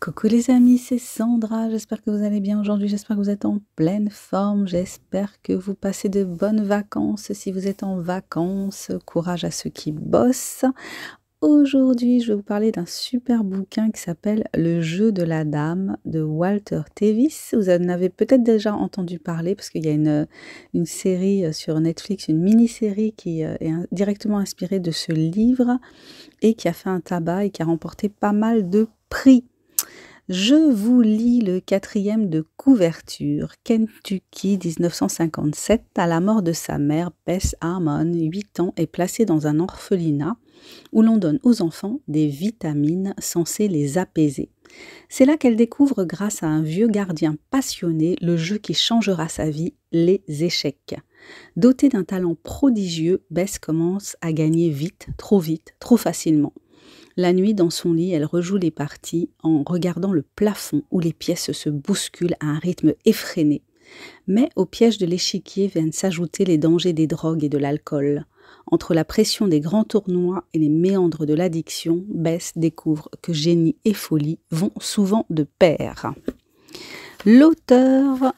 Coucou les amis, c'est Sandra, j'espère que vous allez bien aujourd'hui, j'espère que vous êtes en pleine forme, j'espère que vous passez de bonnes vacances. Si vous êtes en vacances, courage à ceux qui bossent. Aujourd'hui, je vais vous parler d'un super bouquin qui s'appelle Le jeu de la dame de Walter Tevis. Vous en avez peut-être déjà entendu parler parce qu'il y a une série sur Netflix, une mini-série qui est directement inspirée de ce livre et qui a fait un tabac et qui a remporté pas mal de prix. Je vous lis le quatrième de couverture. Kentucky, 1957. À la mort de sa mère, Bess Harmon, 8 ans, est placée dans un orphelinat où l'on donne aux enfants des vitamines censées les apaiser. C'est là qu'elle découvre, grâce à un vieux gardien passionné, le jeu qui changera sa vie, les échecs. Dotée d'un talent prodigieux, Bess commence à gagner vite, trop facilement. La nuit, dans son lit, elle rejoue les parties en regardant le plafond où les pièces se bousculent à un rythme effréné. Mais au piège de l'échiquier viennent s'ajouter les dangers des drogues et de l'alcool. Entre la pression des grands tournois et les méandres de l'addiction, Bess découvre que génie et folie vont souvent de pair. L'auteur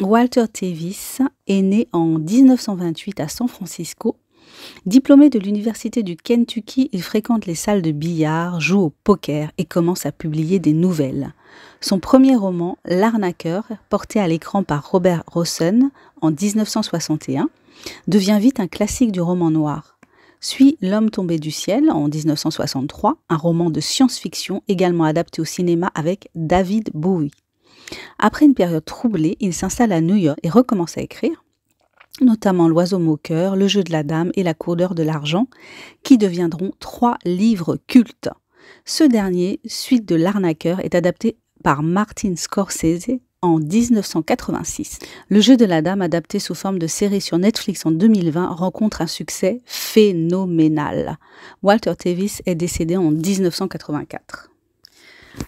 Walter Tevis est né en 1928 à San Francisco. Diplômé de l'université du Kentucky, il fréquente les salles de billard, joue au poker et commence à publier des nouvelles. Son premier roman, L'arnaqueur, porté à l'écran par Robert Rossen en 1961, devient vite un classique du roman noir. Suit L'homme tombé du ciel en 1963, un roman de science-fiction également adapté au cinéma avec David Bowie. Après une période troublée, il s'installe à New York et recommence à écrire, notamment L'oiseau moqueur, Le jeu de la dame et La couleur de l'argent, qui deviendront 3 livres cultes. Ce dernier, suite de L'arnaqueur, est adapté par Martin Scorsese en 1986. Le jeu de la dame, adapté sous forme de série sur Netflix en 2020, rencontre un succès phénoménal. Walter Tevis est décédé en 1984.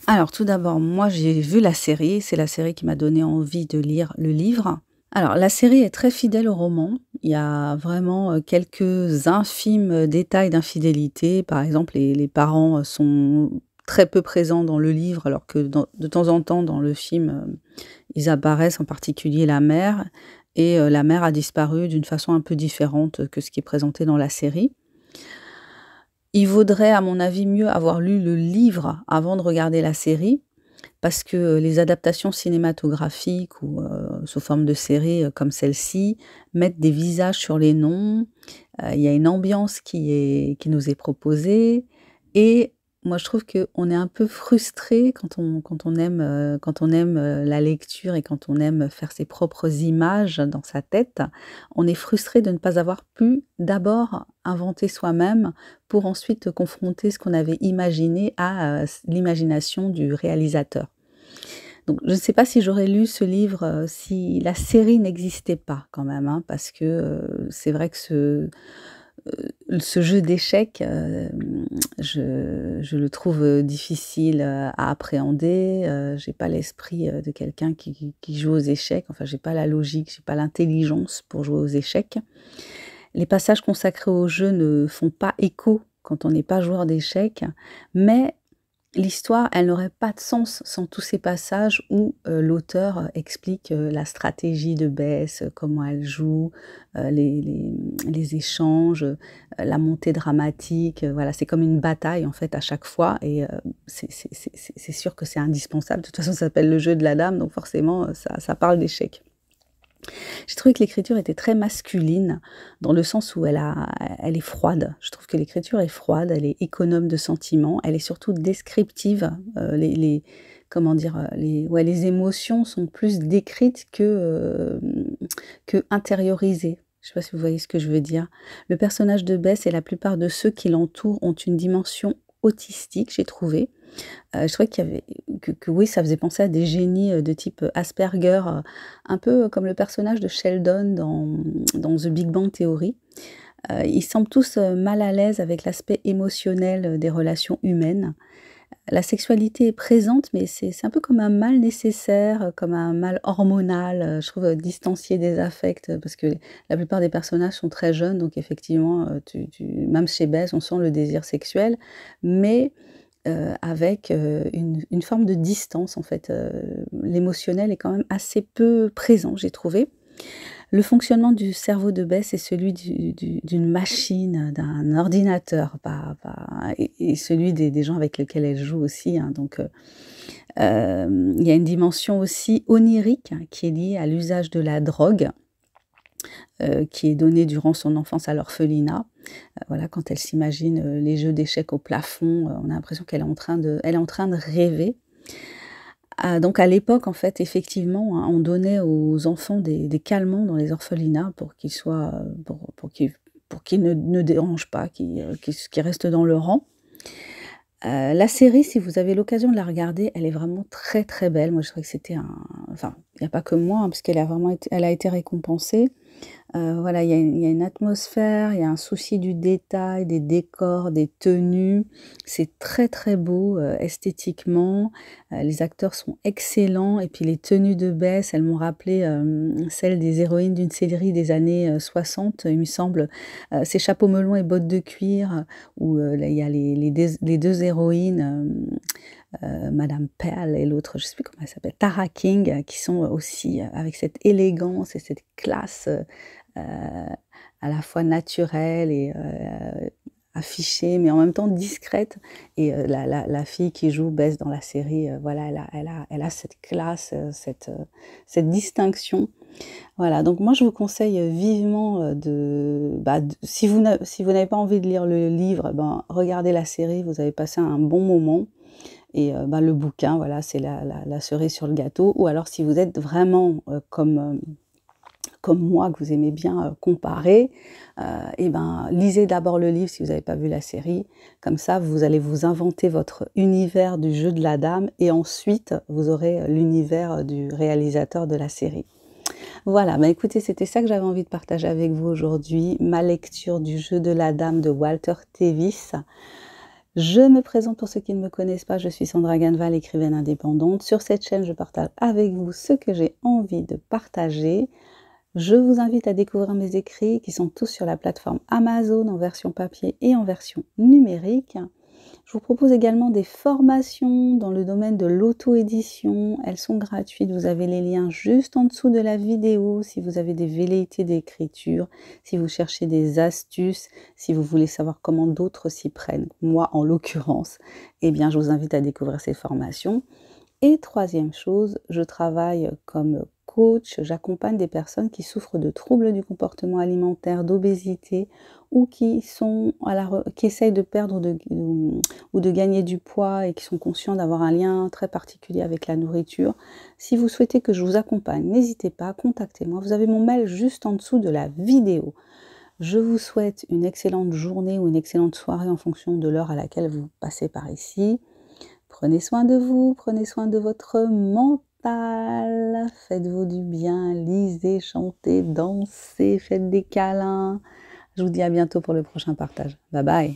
Alors tout d'abord, moi j'ai vu la série, c'est la série qui m'a donné envie de lire le livre. Alors, la série est très fidèle au roman. Il y a vraiment quelques infimes détails d'infidélité. Par exemple, les parents sont très peu présents dans le livre, alors que de temps en temps, dans le film, ils apparaissent, en particulier la mère. Et la mère a disparu d'une façon un peu différente que ce qui est présenté dans la série. Il vaudrait, à mon avis, mieux avoir lu le livre avant de regarder la série, parce que les adaptations cinématographiques ou sous forme de séries comme celle-ci mettent des visages sur les noms, il y a une ambiance qui nous est proposée et moi je trouve qu'on est un peu frustré quand on aime la lecture et quand on aime faire ses propres images dans sa tête. On est frustré de ne pas avoir pu d'abord inventer soi-même pour ensuite confronter ce qu'on avait imaginé à l'imagination du réalisateur. Donc je ne sais pas si j'aurais lu ce livre si la série n'existait pas quand même, hein, parce que c'est vrai que ce jeu d'échecs, je le trouve difficile à appréhender. J'ai pas l'esprit de quelqu'un qui joue aux échecs, enfin j'ai pas la logique, j'ai pas l'intelligence pour jouer aux échecs. Les passages consacrés au jeu ne font pas écho quand on n'est pas joueur d'échecs, mais l'histoire, elle n'aurait pas de sens sans tous ces passages où l'auteur explique la stratégie de Bess, comment elle joue, les échanges, la montée dramatique. Voilà, c'est comme une bataille en fait à chaque fois et c'est sûr que c'est indispensable. De toute façon, ça s'appelle le jeu de la dame, donc forcément, ça parle d'échecs. J'ai trouvé que l'écriture était très masculine, dans le sens où elle est froide. Je trouve que l'écriture est froide, elle est économe de sentiments, elle est surtout descriptive. Comment dire, les émotions sont plus décrites que intériorisées. Je ne sais pas si vous voyez ce que je veux dire. Le personnage de Bess et la plupart de ceux qui l'entourent ont une dimension autistique, j'ai trouvé. Je trouvais qu'il y avait que oui, ça faisait penser à des génies, de type Asperger, un peu comme le personnage de Sheldon dans The Big Bang Theory. Ils semblent tous, mal à l'aise avec l'aspect émotionnel, des relations humaines. La sexualité est présente, mais c'est un peu comme un mal nécessaire, comme un mal hormonal, je trouve, distancié des affects, parce que la plupart des personnages sont très jeunes, donc effectivement, même chez Bess, on sent le désir sexuel, mais avec une forme de distance en fait. L'émotionnel est quand même assez peu présent, j'ai trouvé. Le fonctionnement du cerveau de Bess est celui d'une machine, d'un ordinateur, et celui des gens avec lesquels elle joue aussi, hein, donc il y a une dimension aussi onirique, hein, qui est liée à l'usage de la drogue, qui est donnée durant son enfance à l'orphelinat. Voilà, quand elle s'imagine, les jeux d'échecs au plafond, on a l'impression qu'elle est en train de rêver. Ah, donc à l'époque, en fait, effectivement, hein, on donnait aux enfants des calmants dans les orphelinats pour qu'ils soient, pour qu'ils ne dérangent pas, qu'ils restent dans le rang. La série, si vous avez l'occasion de la regarder, elle est vraiment très, très belle. Moi, je trouvais que c'était enfin, il y a pas que moi, hein, parce qu'elle a vraiment elle a été récompensée. Voilà, il y a une atmosphère, il y a un souci du détail, des décors, des tenues. C'est très, très beau, esthétiquement. Les acteurs sont excellents et puis les tenues de Bess, elles m'ont rappelé, celles des héroïnes d'une série des années, 60, il me semble. C'est chapeau melon et bottes de cuir, où, là, il y a les 2 héroïnes, Madame Pearl et l'autre, je ne sais plus comment elle s'appelle, Tara King, qui sont aussi, avec cette élégance et cette classe, à la fois naturelle et affichée, mais en même temps discrète. Et la fille qui joue Bess dans la série, voilà, elle a cette classe, cette distinction. Voilà, donc moi je vous conseille, vivement, si vous n'avez pas envie de lire le livre, ben, regardez la série, vous allez passer un bon moment. Et le bouquin, voilà, c'est la cerise sur le gâteau. Ou alors si vous êtes vraiment, comme moi, que vous aimez bien, comparer, et ben, lisez d'abord le livre si vous n'avez pas vu la série. Comme ça, vous allez vous inventer votre univers du jeu de la dame et ensuite vous aurez, l'univers du réalisateur de la série. Voilà, bah, écoutez, c'était ça que j'avais envie de partager avec vous aujourd'hui, ma lecture du jeu de la dame de Walter Tevis. Je me présente pour ceux qui ne me connaissent pas, je suis Sandra Ganval, écrivaine indépendante. Sur cette chaîne, je partage avec vous ce que j'ai envie de partager. Je vous invite à découvrir mes écrits qui sont tous sur la plateforme Amazon en version papier et en version numérique. Je vous propose également des formations dans le domaine de l'auto-édition. Elles sont gratuites, vous avez les liens juste en dessous de la vidéo si vous avez des velléités d'écriture, si vous cherchez des astuces, si vous voulez savoir comment d'autres s'y prennent, moi en l'occurrence, eh bien je vous invite à découvrir ces formations. Et troisième chose, je travaille comme coach, j'accompagne des personnes qui souffrent de troubles du comportement alimentaire, d'obésité ou qui essayent de perdre ou de gagner du poids et qui sont conscients d'avoir un lien très particulier avec la nourriture. Si vous souhaitez que je vous accompagne, n'hésitez pas, contactez-moi. Vous avez mon mail juste en dessous de la vidéo. Je vous souhaite une excellente journée ou une excellente soirée en fonction de l'heure à laquelle vous passez par ici. Prenez soin de vous, prenez soin de votre mental, faites-vous du bien, lisez, chantez, dansez, faites des câlins. Je vous dis à bientôt pour le prochain partage. Bye bye.